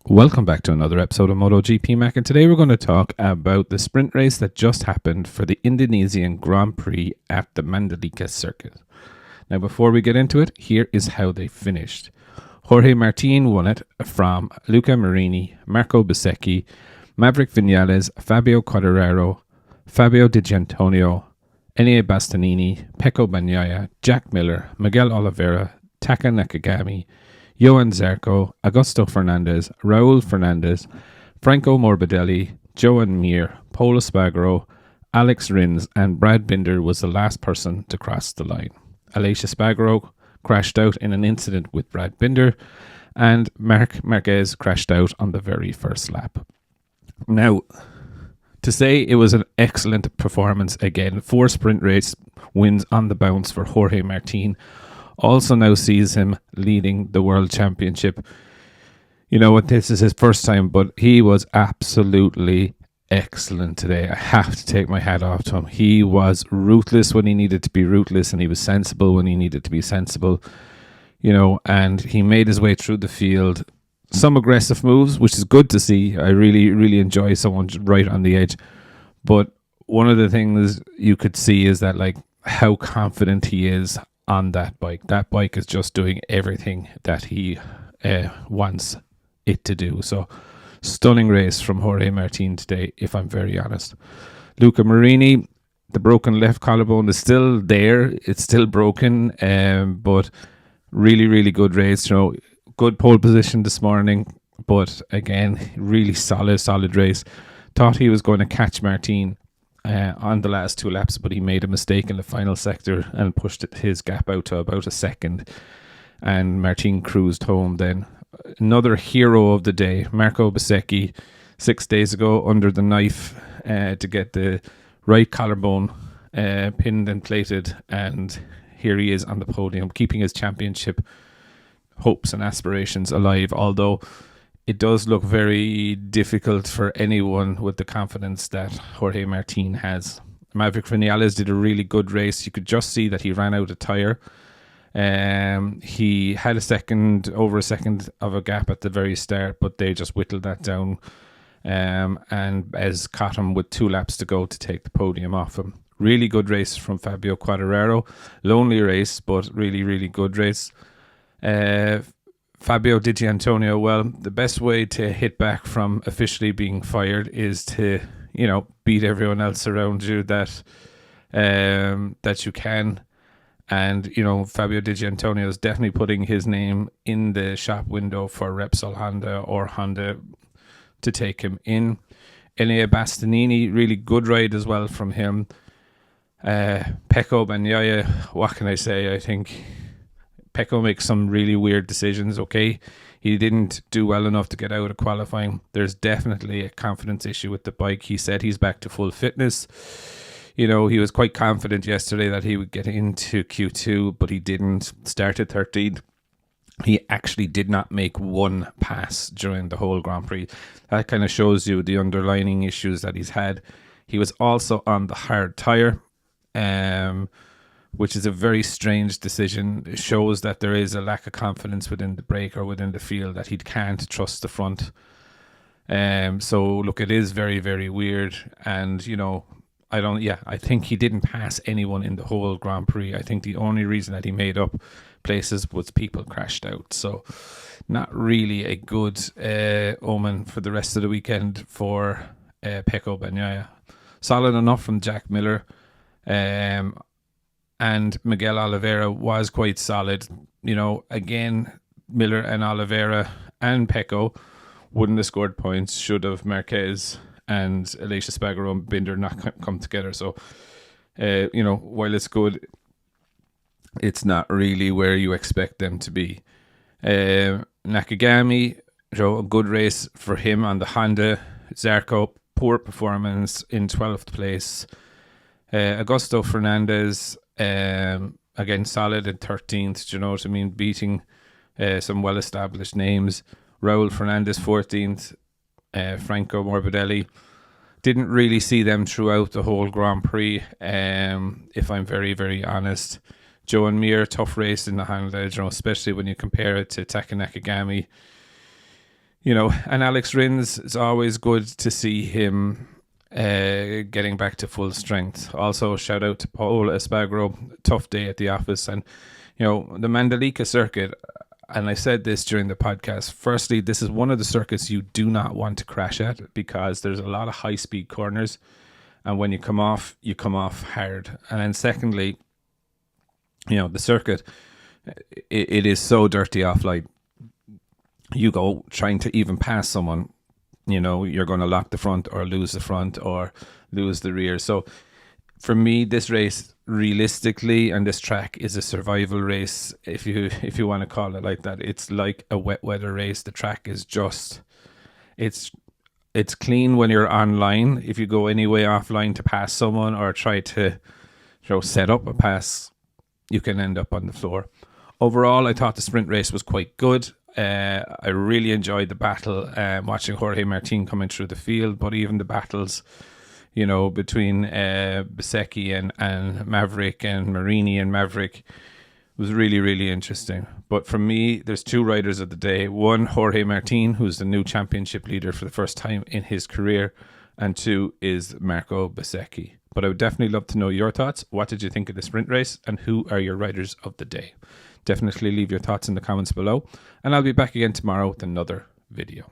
Welcome back to another episode of Motogp Mac, and today we're going to talk about the sprint race that just happened for the Indonesian Grand Prix at the Mandalika circuit. Now, before we get into it, here is how they finished. Jorge Martin won it from Luca Marini, Marco Bezzecchi, Maverick Vinales, Fabio Quartararo, Fabio Di Giannantonio, Enea Bastianini, Pecco Bagnaia, Jack Miller, Miguel Oliveira, Taka Nakagami, Johan Zarco, Augusto Fernandez, Raul Fernandez, Franco Morbidelli, Joan Mir, Pol Espargaro, Alex Rins, and Brad Binder was the last person to cross the line. Aleix Espargaro crashed out in an incident with Brad Binder, and Marc Marquez crashed out on the very first lap. Now, to say it was an excellent performance again, 4 sprint race wins on the bounce for Jorge Martin, also now sees him leading the World Championship. You know what, this is his first time, but he was absolutely excellent today. I have to take my hat off to him. He was ruthless when he needed to be ruthless, and he was sensible when he needed to be sensible. You know, and he made his way through the field. Some aggressive moves, which is good to see. I really enjoy someone right on the edge. But one of the things you could see is that, like, how confident he is on that bike. That bike is just doing everything that he wants it to do. So, stunning race from Jorge Martin today, if I'm very honest. Luca Marini, the broken left collarbone is still there. It's still broken, but really good race. You know, good pole position this morning, but again, really solid race. Thought he was going to catch Martin on the last 2 laps, but he made a mistake in the final sector and pushed his gap out to about a second, and Martin cruised home then. Another hero of the day, Marco Bezzecchi, 6 days ago under the knife to get the right collarbone pinned and plated, and here he is on the podium, keeping his championship hopes and aspirations alive, although it does look very difficult for anyone with the confidence that Jorge Martin has. Maverick Vinales did a really good race. You could just see that he ran out of tyre. He had over a second of a gap at the very start, but they just whittled that down. And Bez caught him with 2 laps to go to take the podium off him. Really good race from Fabio Quartararo. Lonely race, but really good race. Fabio Di Giannantonio, well, the best way to hit back from officially being fired is to, you know, beat everyone else around you that you can. And, you know, Fabio Di Giannantonio is definitely putting his name in the shop window for Repsol Honda or Honda to take him in. Enea Bastianini, really good ride as well from him. Pecco Bagnaia, what can I say? I think Pecco makes some really weird decisions, okay? He didn't do well enough to get out of qualifying. There's definitely a confidence issue with the bike. He said he's back to full fitness. You know, he was quite confident yesterday that he would get into Q2, but he didn't. Started 13th. He actually did not make 1 pass during the whole Grand Prix. That kind of shows you the underlying issues that he's had. He was also on the hard tyre, which is a very strange decision. It shows that there is a lack of confidence within the brake or within the field, that he can't trust the front. So look, it is very weird. And, you know, I think he didn't pass anyone in the whole Grand Prix. I think the only reason that he made up places was people crashed out. So not really a good omen for the rest of the weekend for Pecco Bagnaia. Solid enough from Jack Miller. And Miguel Oliveira was quite solid. You know, again, Miller and Oliveira and Pecco wouldn't have scored points should have Marquez and Aleix Espargaro and Binder not come together. So, you know, while it's good, it's not really where you expect them to be. Nakagami, you know, a good race for him on the Honda. Zarco, poor performance in 12th place. Augusto Fernandez, again, solid in 13th, do you know what I mean? Beating some well-established names. Raul Fernandez, 14th. Franco Morbidelli. Didn't really see them throughout the whole Grand Prix, if I'm very honest. Joan Mir, tough race in the Honda, you know, especially when you compare it to Taka Nakagami. And Alex Rins, it's always good to see him getting back to full strength. Also, shout out to Paul Espargaro, tough day at the office. And, the Mandalika circuit, and I said this during the podcast, firstly, this is one of the circuits you do not want to crash at because there's a lot of high-speed corners. And when you come off hard. And then secondly, the circuit, it is so dirty offline. You go trying to even pass someone, you're going to lock the front or lose the front or lose the rear. So for me, this race realistically and this track is a survival race, if you want to call it like that. It's like a wet weather race. The track is just, it's clean when you're online. If you go any way offline to pass someone or try to set up a pass, you can end up on the floor. Overall, I thought the sprint race was quite good. I really enjoyed the battle, watching Jorge Martin coming through the field, but even the battles, between Bezzecchi and Maverick and Marini and Maverick was really, really interesting. But for me, there's two riders of the day. One, Jorge Martin, who's the new championship leader for the first time in his career. And two is Marco Bezzecchi. But I would definitely love to know your thoughts. What did you think of the sprint race? And who are your riders of the day? Definitely leave your thoughts in the comments below. And I'll be back again tomorrow with another video.